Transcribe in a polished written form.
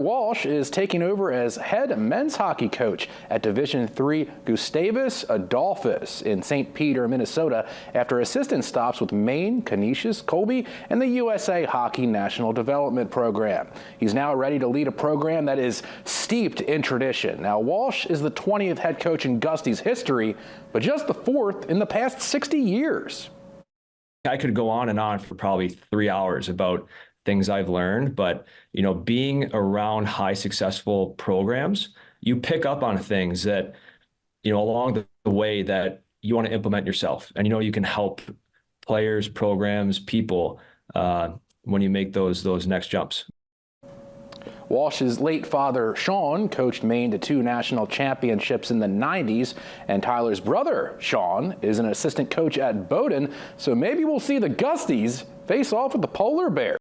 Walsh is taking over as head men's hockey coach at Division III Gustavus Adolphus in St. Peter, Minnesota, after assistant stops with Maine, Canisius, Colby, and the USA Hockey National Development Program. He's now ready to lead a program that is steeped in tradition. Now, Walsh is the 20th head coach in Gusty's history, but just the 4th in the past 60 years. I could go on and on for probably 3 hours about things I've learned, but being around high successful programs, you pick up on things that, along the way that you want to implement yourself. And, you can help players, programs, people when you make those next jumps. Walsh's late father, Sean, coached Maine to 2 national championships in the 90s, and Tyler's brother, Sean, is an assistant coach at Bowdoin, so maybe we'll see the Gusties face off with the Polar Bears.